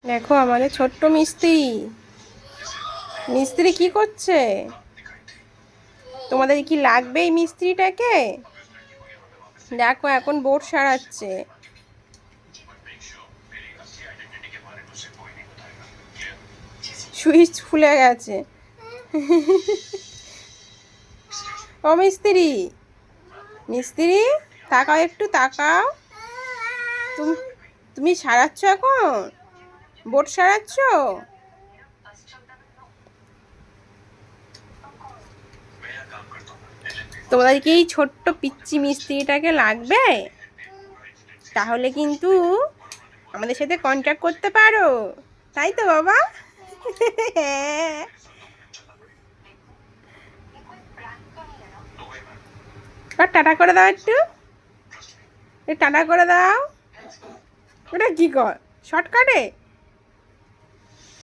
দেখো আমাদের ছোট্ট মিস্ত্রি। মিস্ত্রি কি করছে? তোমাদের কি লাগবে এই মিস্ত্রিটাকে? দেখো এখন বোর্ড সারাচ্ছে। সুইচ খুলে গেছে। ও মিস্ত্রি, মিস্ত্রি তাকাও, একটু তাকাও। তুমি তুমি সারাচ্ছ এখন? বোর্ড সারাচ্ছ? তোমাদের কি এই ছোট্ট পিচ্চি মিস্ত্রিটাকে লাগবে? তাহলে কিন্তু আমাদের সাথে কন্ট্যাক্ট করতে পারো, তাই তো বাবা? আর টাটা করে দাও, একটু টাটা করে দাও। ওটা কি কর শর্টকাটে?